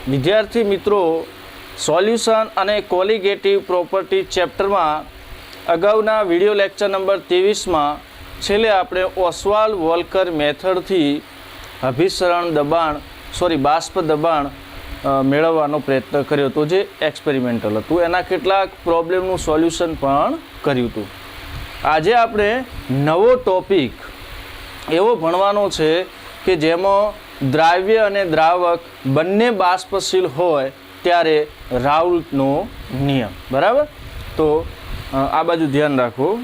विद्यार्थी मित्रों सोल्यूशन अने कोलिगेटिव प्रोपर्टी चैप्टर में अगाउना विडियो लेक्चर नंबर 23 में छेल्ले आपणे ओस्वाल्ड वोल्कर मेथड थी अभिसरण दबाण बाष्प दबाण मेळवવાનો प्रयत्न कर्यो तो जे एक्सपेरिमेंटल हतुं एना केटलाक प्रॉब्लेमनुं सोल्यूशन पण कर्युं हतुं। आजे आपणे नवो टॉपिक एवो भणवानो छे के जेमां द्राव्य अने द्रावक बंने बाष्पशील होय त्यारे राउल्टनो नियम। बराबर, तो आ बाजू ध्यान राखो।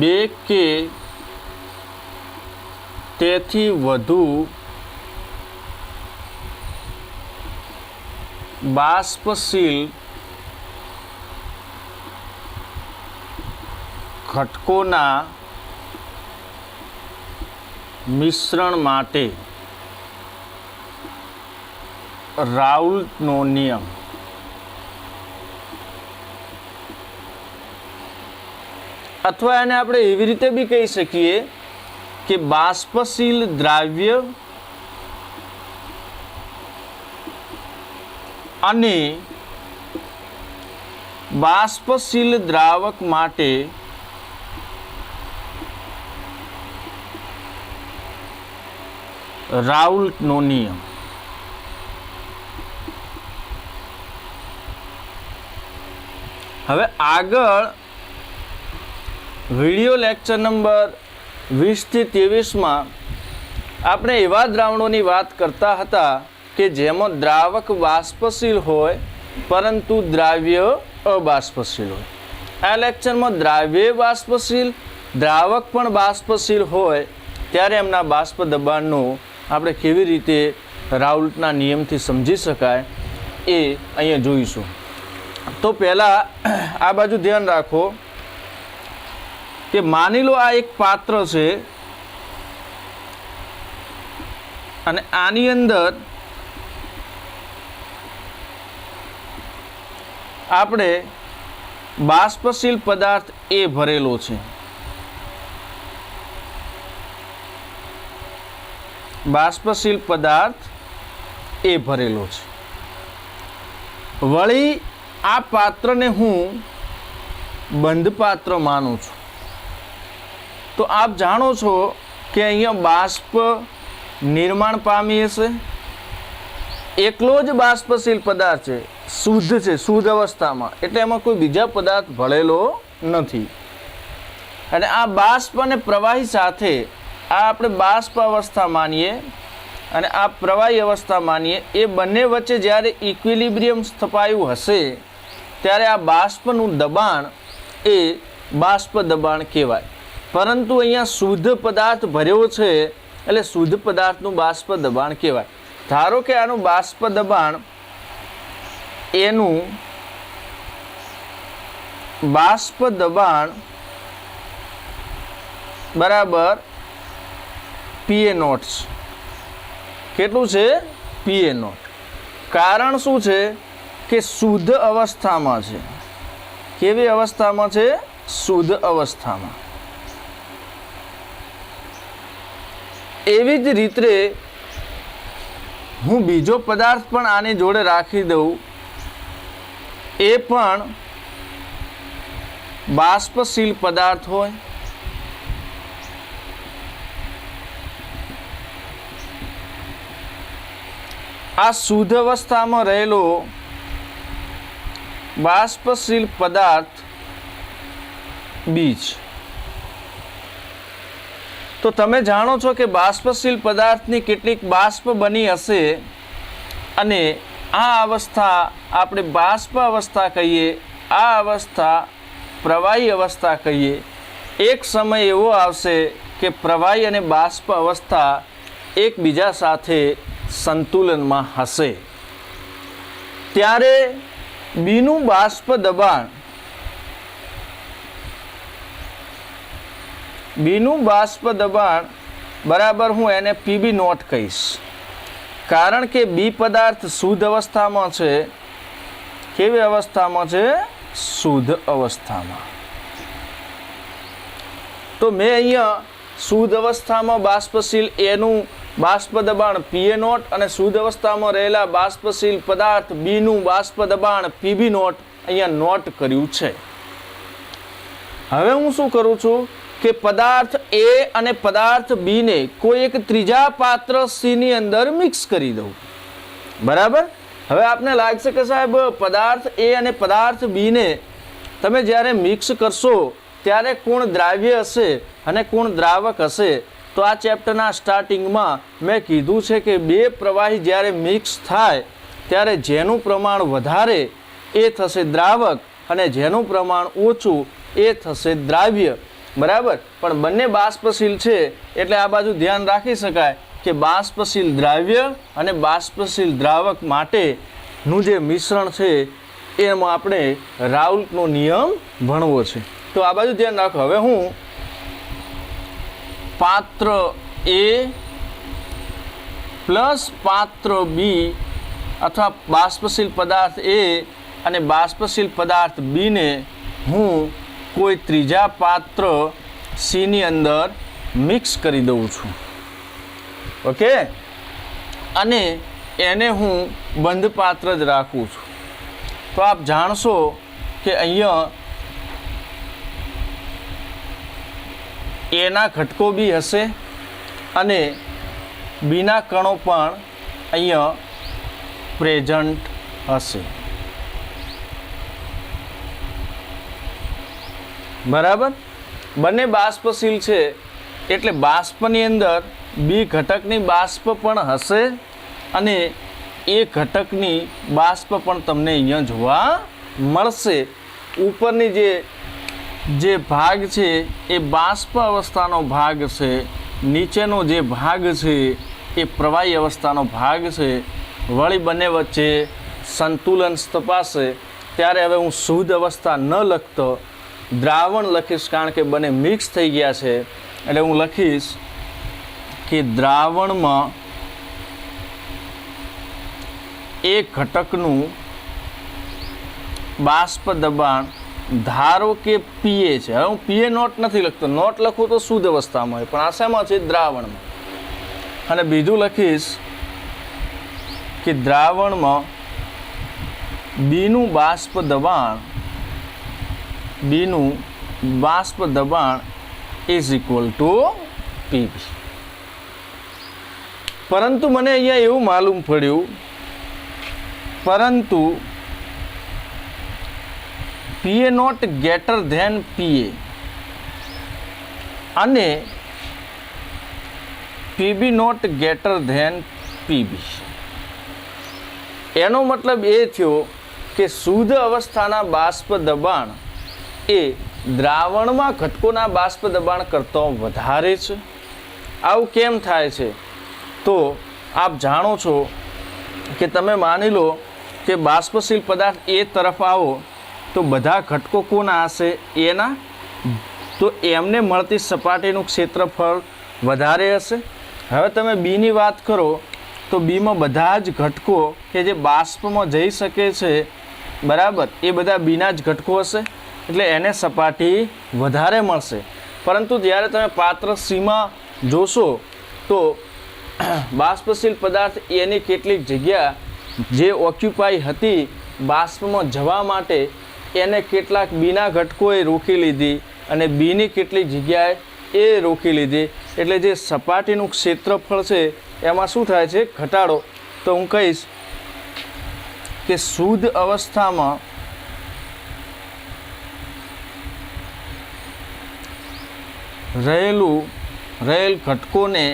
बे के तेथी वधु बाष्पशील घटकोना मिश्रण माटे राउल्टनो नियम। अथवा एने आपणे एवी रीते बी कही सकीए कि बाष्पशील द्राव्य अने बाष्पशील द्रावक माटे राउल्टनो नियम। हवे आगळ विडियो लेक्चर नंबर 20 થી 23 में आपणे एवा द्रावणोनी वात करता हता के जेमां द्रावक बाष्पशील होय परंतु द्राव्य अबाष्पशील होय। आ लेक्चर में द्राव्य बाष्पशील द्रावक पण बाष्पशील होय त्यारे एमना बाष्प दबाणनो આપણે કેવી રીતે રાઉલ્ટના નિયમથી સમજી શકાય એ અહીંયા જોઈશું। તો પહેલાં આ બાજુ ધ્યાન રાખો કે માની લો આ એક પાત્ર છે અને આની અંદર આપણે બાષ્પશીલ પદાર્થ એ ભરેલો છે। बाष्पशील पदार्थ ए भरेलो छे। वળી आ पात्र ने हूँ बंध पात्र मानु छूं तो आप जाणो छो कि अहींया बाष्प निर्माण पामी हशे। एकलो ज बाष्पशील पदार्थ है, शुद्ध है, शुद्ध अवस्था में, एटले एमां कोई बीजा पदार्थ भळेलो नथी। अने आ बाष्प अने प्रवाही साथे आ આપણે બાષ્પ અવસ્થા માનીએ અને આ પ્રવાહી અવસ્થા માનીએ એ બંને વચ્ચે જ્યારે ઇક્વિલિબ્રિયમ સ્થપાયું હશે ત્યારે આ બાષ્પનું દબાણ એ બાષ્પ દબાણ કહેવાય। પરંતુ અહીંયા શુદ્ધ પદાર્થ ભર્યો છે એટલે શુદ્ધ પદાર્થનું બાષ્પ દબાણ કહેવાય। ધારો કે આનું બાષ્પ દબાણ એનું બાષ્પ દબાણ બરાબર PA0 કેટલું છે PA0। કારણ શું છે કે શુદ્ધ અવસ્થામાં છે। કેવી અવસ્થામાં છે? શુદ્ધ અવસ્થામાં। એવી જ રીતે હું બીજો પદાર્થ પણ આની જોડે રાખી દઉં એ પણ બાષ્પશીલ પદાર્થ હોય। आ शुद्ध अवस्था में रहेलो बाष्पशील पदार्थ बीज। तो तमे जाणो छो कि बाष्पशील पदार्थनी केटलीक बाष्प बनी हशे अने आ अवस्था आपणे बाष्प अवस्था कहीए, आ अवस्था प्रवाही अवस्था कहीए। एक समय एवो आवशे कि प्रवाही अने बाष्प अवस्था एकबीजा साथे संतुलन में हशे त्यारे बीनु बाष्प दबाण बराबर हूँ एने PB0 कहीश। कारण के बी पदार्थ शुद्ध अवस्था में छे। केवी अवस्था में छे? शुद्ध अवस्था में। तो मैं अहींया શુદ્ધ અવસ્થામાં બાષ્પશીલ એનું બાષ્પ દબાણ PA0 અને શુદ્ધ અવસ્થામાં રહેલા બાષ્પશીલ પદાર્થ બીનું બાષ્પ દબાણ PB0 અહીંયા નોટ કર્યું છે. હવે હું શું કરું છું કે પદાર્થ A અને પદાર્થ B ને કોઈ એક ત્રીજા પાત્ર C ની અંદર મિક્સ કરી દઉં. બરાબર. હવે આપને લાગશે કે સાહેબ પદાર્થ A અને પદાર્થ B ને તમે જ્યારે મિક્સ કરશો ત્યારે કોણ દ્રાવ્ય હશે અને કોણ દ્રાવક હશે? તો આ ચેપ્ટરના સ્ટાર્ટિંગમાં મેં કીધું છે કે બે પ્રવાહી જ્યારે મિક્સ થાય ત્યારે જેનું પ્રમાણ વધારે એ થશે દ્રાવક અને જેનું પ્રમાણ ઓછું એ થશે દ્રાવ્ય. બરાબર. પણ બંને બાષ્પશીલ છે એટલે આ બાજુ ધ્યાન રાખી શકાય કે બાષ્પશીલ દ્રાવ્ય અને બાષ્પશીલ દ્રાવક માટેનું જે મિશ્રણ છે એમાં આપણે રાઉલ્ટનો નિયમ ભણવો છે. તો આ બાજુ ધ્યાન રાખો. હવે હું પાત્ર A પ્લસ પાત્ર B અથવા બાષ્પશીલ પદાર્થ A અને બાષ્પશીલ પદાર્થ B ને હું કોઈ ત્રીજા પાત્ર C ની અંદર મિક્સ કરી દઉં છું. ઓકે. અને એને હું બંધ પાત્ર જ રાખું છું. તો આપ જાણશો કે અહીંયા એના ઘટકો બી હશે અને બીના કણો પણ અહીંયા પ્રેઝન્ટ હશે. બરાબર. બંને બાષ્પશીલ છે એટલે બાષ્પની અંદર બી ઘટકની બાષ્પ પણ હશે અને એ ઘટકની બાષ્પ પણ તમને અહીંયા જોવા મળશે. ઉપરની જે ભાગ છે એ બાષ્પ અવસ્થાનો ભાગ છે, નીચેનો જે ભાગ છે એ પ્રવાહી અવસ્થાનો ભાગ છે. વળી બંને વચ્ચે સંતુલન તપાસે ત્યારે હવે હું શુદ્ધ અવસ્થા ન લખતો દ્રાવણ લખીશ, કારણ કે બંને મિક્સ થઈ ગયા છે. એટલે હું લખીશ કે દ્રાવણમાં એક ઘટકનું બાષ્પ દબાણ ધારો કે PA છે. હવે હું PA0 નથી લખતો, નોટ લખું તો શુદ્ધ અવસ્થામાં હોય, પણ આ શેમાં છે? દ્રાવણમાં. અને બીજું લખીશ કે દ્રાવણમાં બીનું બાષ્પ દબાણ ઇઝ ઇક્વલ ટુ PB. પરંતુ મને અહીંયા એવું માલુમ પડ્યું પરંતુ PA0 greater than PA અને PB0 greater than PB. એનો મતલબ એ થયો કે શુદ્ધ અવસ્થાના બાષ્પ દબાણ એ દ્રાવણમાં ઘટકોના બાષ્પ દબાણ કરતાં વધારે છે. આવું કેમ થાય છે? તો આપ જાણો છો કે તમે માની લો કે બાષ્પશીલ પદાર્થ એ તરફ આવો તો બધા ઘટકો કોના હશે? એના. તો એમને મળતી સપાટીનું ક્ષેત્રફળ વધારે હશે. હવે તમે બીની વાત કરો તો બીમાં બધા જ ઘટકો કે જે બાષ્પમાં જઈ શકે છે, બરાબર, એ બધા બીના જ ઘટકો હશે એટલે એને સપાટી વધારે મળશે. પરંતુ જ્યારે તમે પાત્ર Cમાં જોશો તો બાષ્પશીલ પદાર્થ એની કેટલીક જગ્યા જે ઓક્યુપાઈ હતી બાષ્પમાં જવા માટે એને કેટલાક બીના ઘટકોએ રોકી લીધી અને બીની કેટલીક જગ્યાએ એ રોકી લીધી. એટલે જે સપાટીનું ક્ષેત્રફળ છે એમાં શું થાય છે? ઘટાડો. તો હું કહીશ કે શુદ્ધ અવસ્થામાં રહેલ ઘટકોને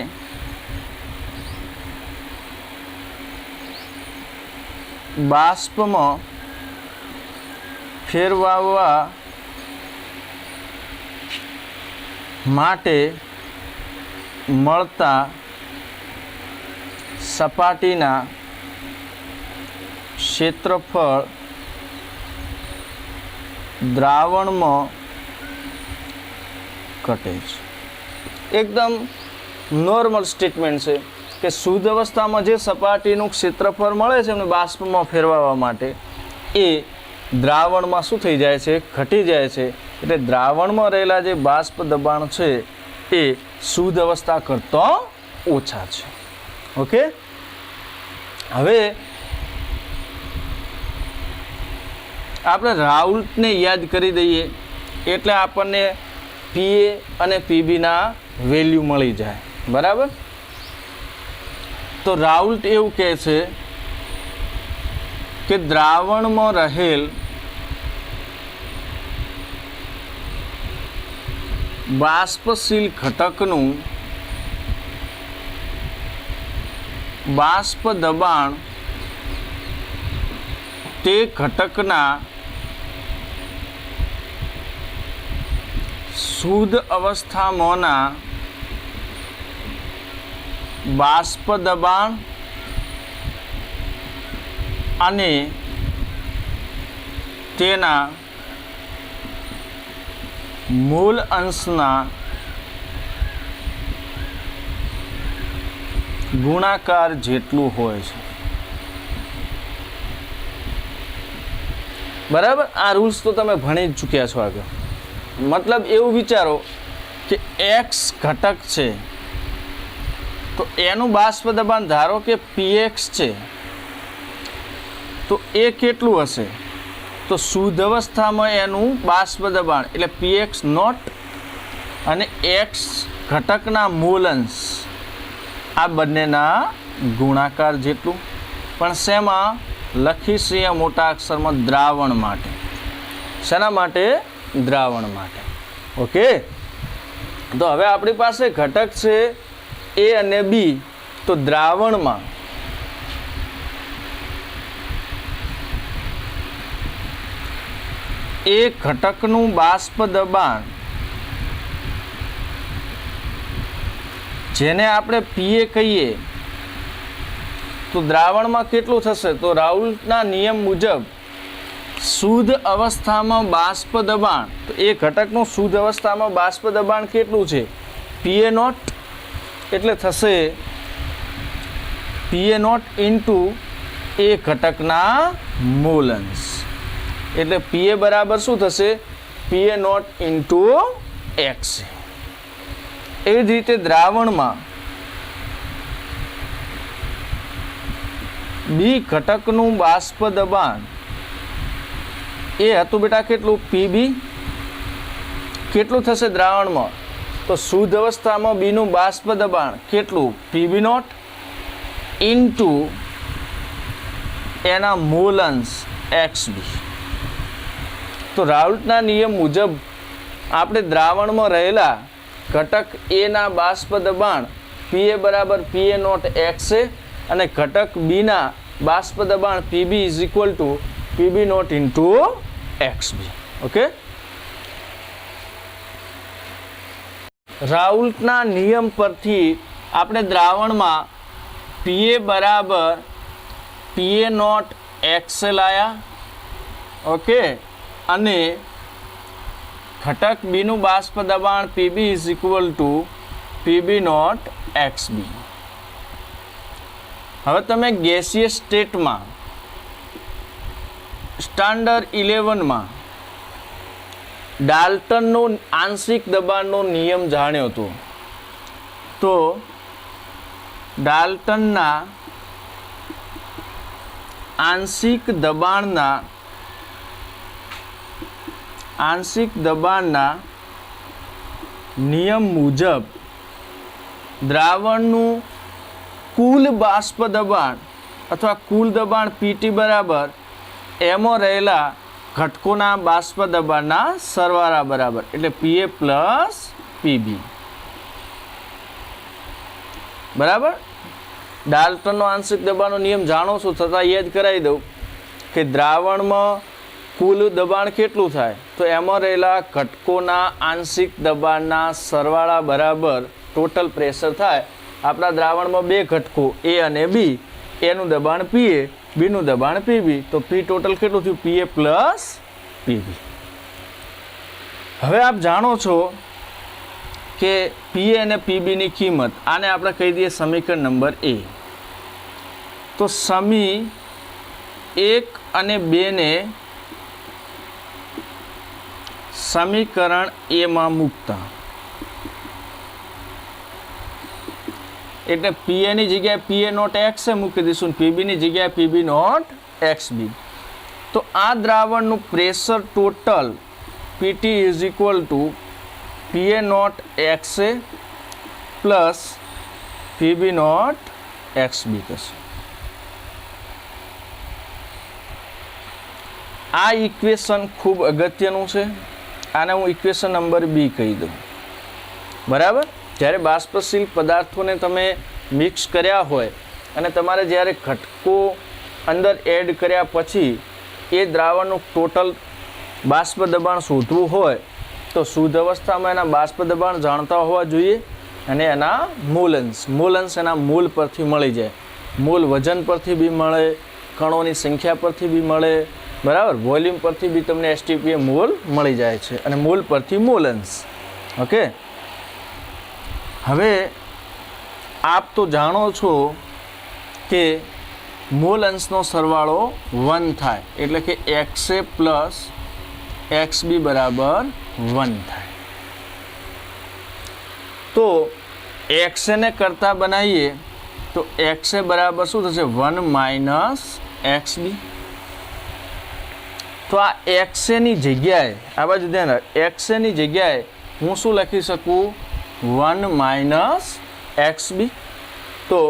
બાષ્પમાં ફેરવવા માટે મળતા સપાટીના ક્ષેત્રફળ દ્રાવણમાં ઘટે છે. એકદમ નોર્મલ સ્ટેટમેન્ટ છે કે શુદ્ધ અવસ્થામાં જે સપાટીનું ક્ષેત્રફળ મળે છે એમને બાષ્પમાં ફેરવવા માટે એ દ્રાવણમાં શું થઈ જાય છે? ઘટી જાય છે. એટલે દ્રાવણમાં રહેલા જે બાષ્પ દબાણ છે એ શુદ્ધ અવસ્થા કરતાં ઓછા છે. ઓકે, હવે આપણે રાઉલ્ટને યાદ કરી દઈએ એટલે આપણને પીએ અને પીબીના વેલ્યુ મળી જાય. બરાબર, તો રાઉલ્ટ એવું કહે છે કે દ્રાવણમાં રહેલ બાષ્પશીલ ઘટકનું બાષ્પ દબાણ તે ઘટકના શુદ્ધ અવસ્થામાંના બાષ્પ દબાણ અને તેના મૂલ અંશના ગુણાકાર જેટલું હોય છે. બરાબર, આ રૂલ્સ તો તમે ભણી જ ચૂક્યા છો આગળ. મતલબ એવું વિચારો કે એક્સ ઘટક છે તો એનું બાષ્પ દબાણ ધારો કે પીએક્સ છે, તો એ કેટલું હશે? તો શુદ્ધ અવસ્થામાં એનું બાષ્પ દબાણ એટલે પીએક્સ નોટ અને એક્સ ઘટકના મૂલ અંશ આ બંનેના ગુણાકાર જેટલું. પણ શેમાં લખીશું? મોટા અક્ષરમાં દ્રાવણ માટે. શેના માટે? દ્રાવણ માટે. ઓકે, તો હવે આપણી પાસે ઘટક છે એ અને બી. તો દ્રાવણમાં એ ઘટકનું બાષ્પ દબાણ જેને આપણે પીએ કહીએ તો દ્રાવણમાં કેટલું થશે? તો રાઉલ્ટના નિયમ મુજબ શુદ્ધ અવસ્થામાં બાષ્પ દબાણ, તો એ ઘટકનું શુદ્ધ અવસ્થામાં બાષ્પ દબાણ કેટલું છે? પીએ નોટ, એટલે થશે પીએ નોટ ઇન્ટુ એ ઘટકના મૂલ અંશ. એટલે પીએ બરાબર શું થશે? પીએ નોટ ઇન્ટુ એક્સ. એવી જ રીતે દ્રાવણમાં બી ઘટકનું બાષ્પ દબાણ એ હતું બેટા કેટલું? પીબી. કેટલું થશે દ્રાવણમાં? તો શુદ્ધ અવસ્થામાં બીનું બાષ્પ દબાણ કેટલું? પીબી નોટ ઇન્ટુ એના મૂલ અંશ એક્સ બી. તો રાઉલ્ટના નિયમ મુજબ આપણે દ્રાવણમાં રહેલા ઘટક એના બાષ્પ દબાણ પીએ બરાબર પીએ નોટ એક્સ છે અને ઘટક બીના બાષ્પ દબાણ PB is equal to PB not into X B. Okay, રાઉલ્ટના નિયમ પરથી આપણે દ્રાવણમાં પીએ બરાબર પીએ નોટ એક્સ લાયા. ઓકે, અને ઘટક બીનું બાષ્પ દબાણ PB is equal to PB not X B. હવે તમે ગેસિયસ સ્ટેટમાં સ્ટાન્ડર્ડ 11માં ડાલ્ટનનો આંશિક દબાણનો નિયમ જાણ્યો હતો. તો ડાલ્ટનના આંશિક દબાણના નિયમ મુજબ દ્રાવણનું કુલ બાષ્પ દબાણ અથવા કુલ દબાણ પીટી બરાબર એમાં રહેલા ઘટકોના બાષ્પ દબાણના સરવાળા બરાબર, એટલે પીએ પ્લસ પીબી. બરાબર, ડાલ્ટનનો આંશિક દબાણનો નિયમ જાણો છો, છતાં યાદ કરાવી દઉં કે દ્રાવણમાં કુલ દબાણ કેટલું થાય? તો એમાં રહેલા ઘટકોના આંશિક દબાણના સરવાળા બરાબર ટોટલ પ્રેશર થાય. આપણા દ્રાવણમાં બે ઘટકો એ અને બી, એનું દબાણ પીએ, બીનું દબાણ પીબી. તો પી ટોટલ કેટલું થયું? પીએ પ્લસ પીબી. હવે આપ જાણો છો કે પીએ અને પીબીની કિંમત, આને આપણે કહી દઈએ સમીકરણ નંબર એ. તો સમી 1 અને 2 ને સમીકરણ એમાં મૂકતા એટલે પીએ ની જગ્યાએ પીએ નોટ એક્સ એ મૂકી દઈશું, પીબી ની જગ્યાએ પીબી નોટ એક્સબી. તો આ દ્રાવણનું pressure total PT is equal to PA not X A plus PB not XB થશે. આ ઇક્વેશન ખૂબ અગત્યનું છે. આને હું ઇક્વેશન નંબર બી કહી દઉં. બરાબર. જ્યારે બાષ્પશીલ પદાર્થોને તમે મિક્સ કર્યા હોય અને તમારે જ્યારે ઘટકો અંદર એડ કર્યા પછી એ દ્રાવણનું ટોટલ બાષ્પ દબાણ શોધવું હોય તો શુદ્ધ અવસ્થામાં એના બાષ્પ દબાણ જાણતા હોવા જોઈએ અને એના મૂલંશ એના મૂલ પરથી મળી જાય. મૂલ વજન પરથી બી મળે, કણોની સંખ્યા પરથી બી મળે, બરાબર. વોલ્યુમ પરથી બી તમને એસટીપીએ મૂલ મળી જાય છે અને મૂલ પરથી મૂલંશ. ઓકે. હવે આપ તો જાણો છો કે મૂલ અંશનો સરવાળો 1 થાય એટલે કે એક્સ એ પ્લસ એક્સબી બરાબર 1 થાય. તો એક્સ એને કરતાં બનાવીએ તો એક્સ એ બરાબર શું થશે? 1 માઇનસ એક્સબી. તો આ એક્સ એની જગ્યાએ આ બાજુ ધ્યાન રાખ, એક્સ એની જગ્યાએ હું શું લખી શકું? 1 માઇનસ એક્સબી. તો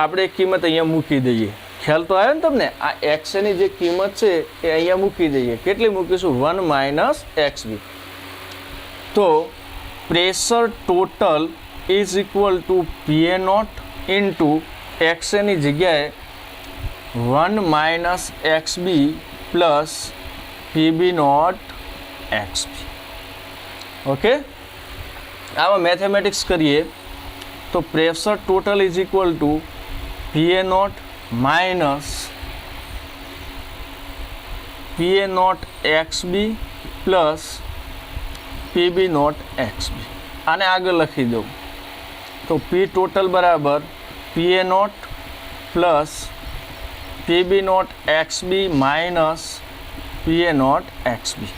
આપણે કિંમત અહીંયા મૂકી દઈએ. ખ્યાલ તો આવ્યો ને તમને? આ એક્સ એની જે કિંમત છે એ અહીંયા મૂકી દઈએ. કેટલી મૂકીશું? 1 માઇનસ એક્સબી. તો pressure total is equal to PA not into X એની જગ્યાએ 1 minus XB plus PB not XB. Okay. આમાં મેથેમેટિક્સ કરીએ તો pressure total is equal to PA not minus PA not XB plus PB not XB. આને આગળ લખી દઉં તો પી ટોટલ બરાબર PA not plus PB not XB minus PA not XB.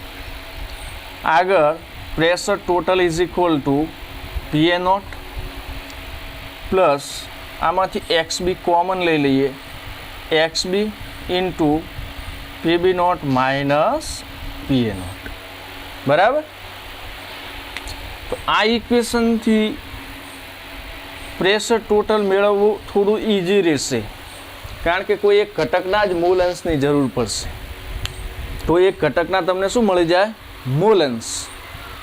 આગળ pressure total is equal to PA not plus આમાંથી XB common લઈ લઈએ, XB into PB naught minus PA naught. બરાબર. તો આ ઇક્વેશનથી પ્રેશર ટોટલ મેળવવું થોડું ઇઝી રહેશે કારણ કે કોઈ એક ઘટકના જ મૂલ અંશની જરૂર પડશે. તો એક ઘટકના તમને શું મળી જાય? મૂલ અંશ.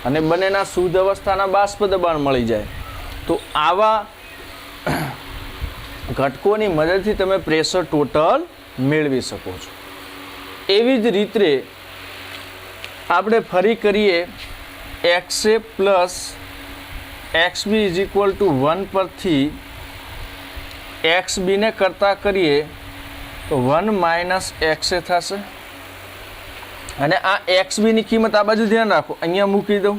અને બંનેના શુદ્ધ અવસ્થાના બાષ્પ દબાણ મળી જાય. તો આવા ઘટકોની મદદથી તમે પ્રેશર ટોટલ મેળવી શકો છો. એવી જ રીતે આપણે ફરી કરીએ X A plus XB is equal to 1 પરથી એક્સબીને કરતાં કરીએ તો 1 માઇનસ એક્સ એ થશે. અને આ એક્સબીની કિંમત આ બાજુ ધ્યાન રાખો, અહીંયા મૂકી દઉં.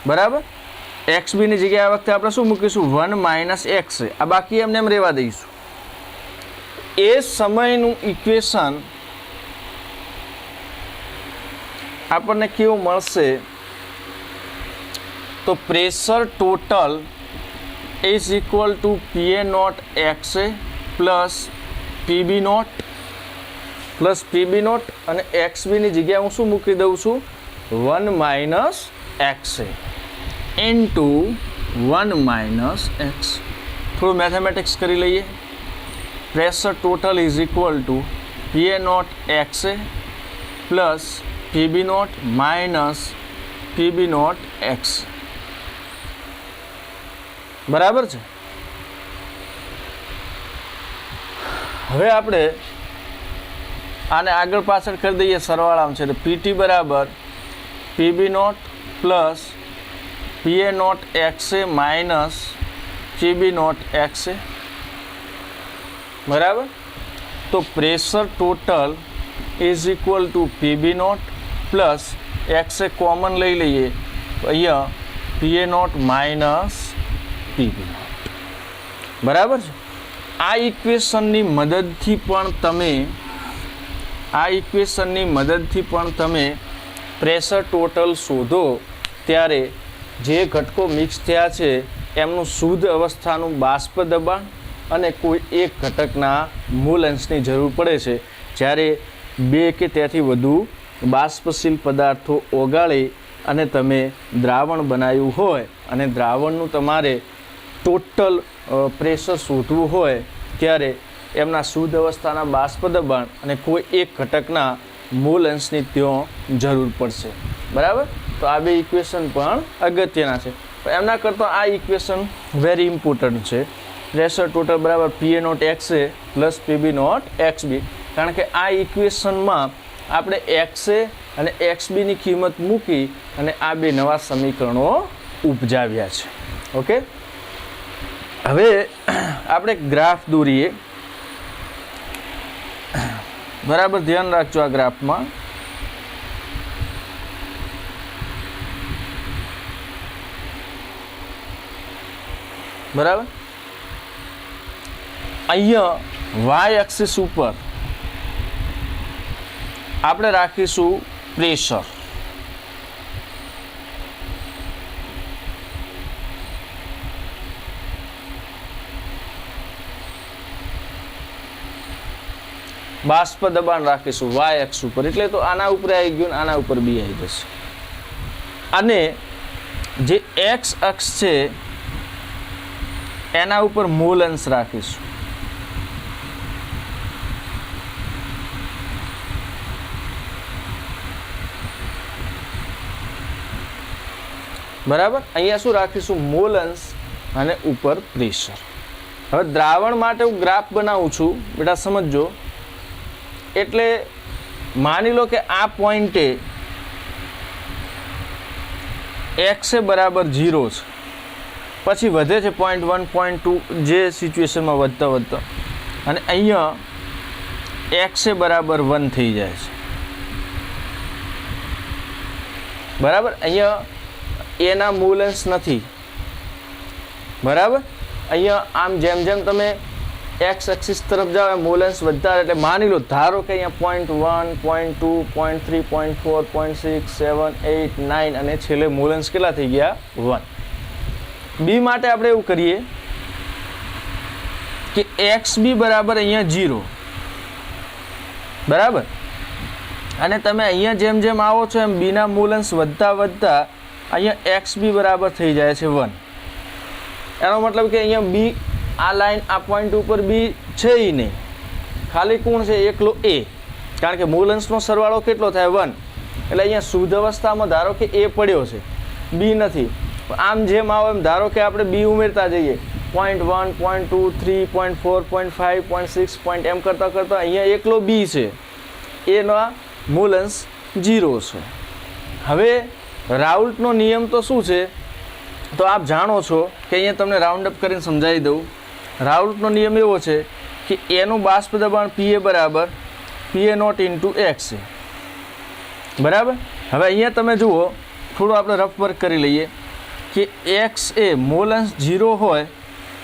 બરાબર. એક્સબીની જગ્યાએ આ વખતે આપણે શું મૂકીશું? 1 માઇનસ એક્સ એ. આ બાકી એમને એમ રહેવા દઈશું. એ સમયનું ઇક્વેશન આપણને કેવું મળશે? તો pressure total is equal to PA not X A plus PB naught અને એક્સબીની જગ્યાએ હું શું મૂકી દઉં છું? 1 minus X A into 1 minus X. થોડું મેથેમેટિક્સ કરી લઈએ. Pressure total is equal to PA not X A plus PB naught minus PB not X. બરાબર છે. હવે આપણે આને આગળ પાછળ કરી દઈએ સરવાળામાં છે. એટલે પીટી બરાબર PB not plus PA not X A minus PB not X A. બરાબર. તો pressure total is equal to PB not plus X A common લઈ લઈએ તો અહીંયા PA not minus PB not. બરાબર છે. આ ઇક્વેશનની મદદથી પણ તમે પ્રેશર ટોટલ શોધો ત્યારે જે ઘટકો મિક્સ થયા છે એમનું શુદ્ધ અવસ્થાનું બાષ્પ દબાણ અને કોઈ એક ઘટકના મૂલ અંશની જરૂર પડે છે જ્યારે બે કે તેથી વધુ બાષ્પશીલ પદાર્થો ઓગાળી અને તમે દ્રાવણ બનાવ્યું હોય અને દ્રાવણનું તમારે ટોટલ પ્રેશર શોધવું હોય ત્યારે એમના શુદ્ધ અવસ્થાના બાષ્પ દબાણ અને કોઈ એક ઘટકના મૂલ અંશની ત્યાં જરૂર પડશે. બરાબર? તો આ બે ઇક્વેશન પણ અગત્યના છે. પણ એમના કરતાં આ ઇક્વેશન વેરી ઇમ્પોર્ટન્ટ છે. પ્રેશર ટોટલ બરાબર PA naught XA plus PB naught XB. કારણ કે આ ઇક્વેશનમાં આપણે XA અને XBની કિંમત મૂકી અને આ બે નવા સમીકરણો ઉપજાવ્યા છે. ઓકે, હવે આપણે ગ્રાફ દોરીએ. બરાબર ધ્યાન રાખજો આ ગ્રાફમાં. બરાબર, અહીંયા વાય એક્સિસ ઉપર આપણે રાખીશું પ્રેશર. બાષ્પ દબાણ રાખીશું વાય અક્ષ ઉપર, એટલે તો આના ઉપર આવી ગયું, આના ઉપર બી આવી જશે. અને જે એક્સ અક્ષ છે એના ઉપર મૂલ અંશ રાખીશું. બરાબર, અહીંયા શું રાખીશું? મૂલ અંશ અને ઉપર પ્રેશર. હવે દ્રાવણ માટે હું ગ્રાફ બનાવું છું, બેટા સમજજો. એટલે માની લો કે આ પોઈન્ટે x બરાબર 0 છે, પછી વધે છે 0.1 0.2 જે સિચ્યુએશનમાં વધતા અને અહીંયા x બરાબર 1 થઈ જાય છે. બરાબર, અહીંયા એના મૂલ અંશ નથી. બરાબર, અહીંયા આમ જેમ જેમ તમે એક્સ એક્સિસ તરફ જાઓ મૂલ અંશ વધતા, એટલે માની લો ધારો કે અહીંયા 0.1 0.2 0.3 0.4 0.6 7 8 9 અને છેલ્લે મૂલ અંશ કેટલા થઈ ગયા? 1. બી માટે આપણે એવું કરીએ કે એક્સ બી બરાબર અહીંયા 0. બરાબર, અને તમે અહીંયા જેમ જેમ આવો છો એમ બીના મૂલ અંશ વધતા અહીંયા એક્સ બી બરાબર થઈ જાય છે 1. એનો મતલબ કે અહીંયા બી આ લાઈન આ પોઈન્ટ ઉપર બી છે ય નહીં, ખાલી કોણ છે? એકલો એ. કારણ કે મૂલ અંશનો સરવાળો કેટલો થાય? 1. એટલે અહીંયા શુદ્ધ અવસ્થામાં ધારો કે એ પડ્યો છે, બી નથી. આમ જેમ આવો એમ ધારો કે આપણે બી ઉમેરતા જઈએ 0.1 0.2 3 0.4 0.5 0.6 એમ કરતાં અહીંયા એકલો બી છે, એનો મૂલ અંશ 0 છે. હવે રાઉલ્ટનો નિયમ તો શું છે? તો આપ જાણો છો કે અહીંયા તમને રાઉન્ડ અપ કરીને સમજાવી દઉં. રાઉલ્ટનો નિયમ એવો છે કે એનું બાષ્પ દબાણ PA બરાબર PA નોટ ઇન્ટુ x છે. બરાબર, હવે અહીંયા તમે જુઓ, થોડું આપણે રફ વર્ક કરી લઈએ કે x એ મૂલ અંશ 0 હોય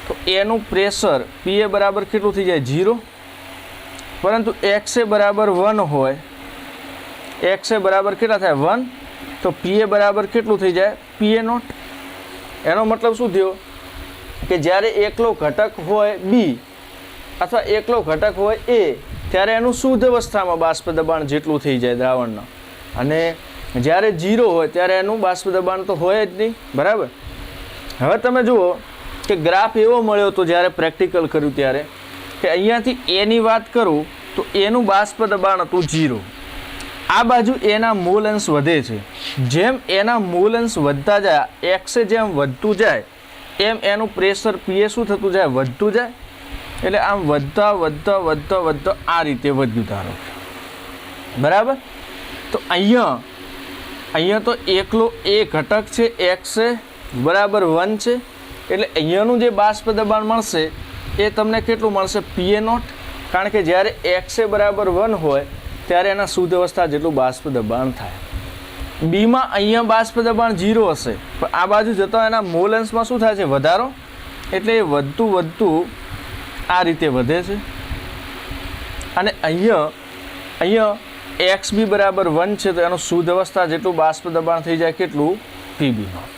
તો એનું પ્રેશર PA બરાબર કેટલું થઈ જાય? 0. પરંતુ x એ બરાબર 1 હોય, x એ બરાબર કેટલા થાય? 1. તો PA બરાબર કેટલું થઈ જાય? PA naught. એનો મતલબ શું થયો કે જ્યારે એકલો ઘટક હોય બી અથવા એકલો ઘટક હોય એ, ત્યારે એનું શુદ્ધ અવસ્થામાં બાષ્પ દબાણ જેટલું થઈ જાય દ્રાવણનો, અને જ્યારે 0 હોય ત્યારે એનું બાષ્પ દબાણ તો હોય જ નહીં. બરાબર, હવે તમે જુઓ કે ગ્રાફ એવો મળ્યો હતો જ્યારે પ્રેક્ટિકલ કર્યું ત્યારે કે અહીંયાથી એની વાત કરું તો એનું બાષ્પ દબાણ હતું 0. આ બાજુ એના મૂલ અંશ વધે છે. જેમ એના મૂલ અંશ વધતા જાય, એક્સ જેમ વધતું જાય એમ એનું પ્રેશર PA શું થતું જાય? વધતું જાય. એટલે આમ વધતા આ રીતે વધ્યું ધારો. બરાબર, તો અહીંયા તો એકલો એ ઘટક છે, એક્સ બરાબર 1 છે. એટલે અહીંયાનું જે બાષ્પ દબાણ મળશે એ તમને કેટલું મળશે? PA naught. કારણ કે જ્યારે એક્સ બરાબર 1 હોય ત્યારે એના શુદ્ધ અવસ્થા જેટલું બાષ્પ દબાણ થાય. બીમાં અહીંયા બાષ્પ દબાણ 0 હશે, પણ આ બાજુ જતા એના મૂલ અંશમાં શું થાય છે? વધારો. એટલે એ વધતું આ રીતે વધે છે. અને અહીંયા એક્સ બી બરાબર 1 છે તો એનું શુદ્ધ અવસ્થા જેટલું બાષ્પ દબાણ થઈ જાય કેટલું? PB naught.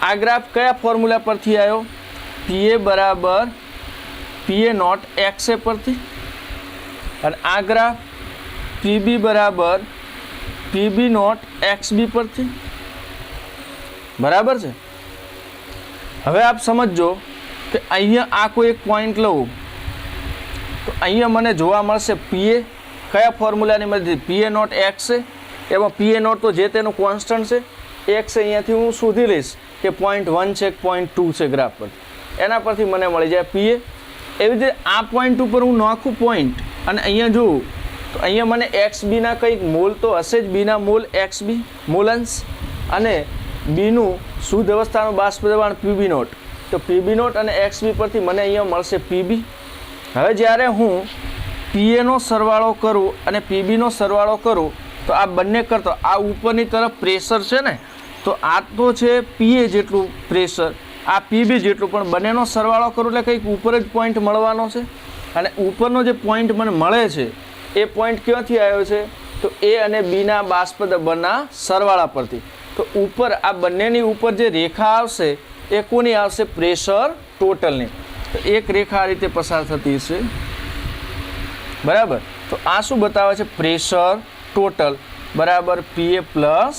આ ગ્રાફ કયા ફોર્મ્યુલા પરથી આવ્યો? પીએ બરાબર પીએ નોટ એક્સ એ પરથી, અને આ ગ્રાફ પીબી બરાબર પીબી નોટ એક્સ બી પરથી. બરાબર છે. હવે આપ સમજો કે અહીંયા આ કોઈ એક પોઈન્ટ લઉં તો અહીંયા મને જોવા મળશે પીએ કયા ફોર્મ્યુલાની મદદથી? પીએ નોટ એક્સ છે, એમાં પીએ નોટ તો જે તેનું કોન્સ્ટન્ટ છે, એક્સ અહીંયાથી હું શોધી લઈશ કે 0.1 છે, 0.2 છે ગ્રાફ પર, એના પરથી મને મળી જાય પીએ. એવી રીતે આ પોઈન્ટ ઉપર હું નાખું પોઈન્ટ અને અહીંયા જોઉં તો અહીંયા મને એક્સ બીના કંઈક મોલ તો હશે જ, બીના મોલ એક્સ બી મોલન્સ, અને બીનું શુદ્ધ અવસ્થાનું બાષ્પ દબાણ પીબી નોટ, તો પીબી નોટ અને એક્સ બી પરથી મને અહીંયા મળશે પીબી. હવે જ્યારે હું પીએનો સરવાળો કરું અને પીબીનો સરવાળો કરું તો આ બંને કરતો આ ઉપરની તરફ પ્રેશર છે ને, તો આ તો છે પીએ જેટલું પ્રેશર, આ પીબી જેટલું, પણ બંનેનો સરવાળો કરું એટલે કંઈક ઉપર જ પોઈન્ટ મળવાનો છે. અને ઉપરનો જે પોઈન્ટ મને મળે છે એ પોઈન્ટ ક્યાંથી આવ્યો છે? તો એ અને બીના બાષ્પ દબાણના સરવાળા પરથી. તો ઉપર આ બંનેની ઉપર જે રેખા આવશે એ કોની આવશે? પ્રેશર ટોટલની. તો એક રેખા આ રીતે પસાર થતી છે. બરાબર. તો આ શું બતાવે છે? પ્રેશર ટોટલ બરાબર પીએ પ્લસ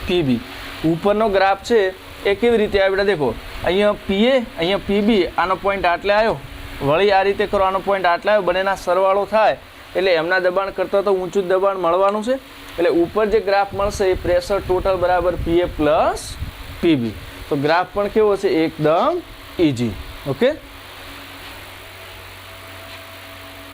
પીબી. ઉપરનો ગ્રાફ છે એ કેવી રીતે આવે? દેખો, અહીંયા પીએ, અહીંયા પીબી, આનો પોઈન્ટ આટલે આવ્યો, વળી આ રીતે કરો, આનો પોઈન્ટ આટલે આવ્યો, બંનેના સરવાળો થાય એટલે એમના દબાણ કરતાં તો ઊંચું દબાણ મળવાનું છે. એટલે ઉપર જે ગ્રાફ મળશે એ પ્રેશર ટોટલ બરાબર પીએ પ્લસ પીબી. તો ગ્રાફ પણ કેવો છે? એકદમ ઇઝી. ઓકે.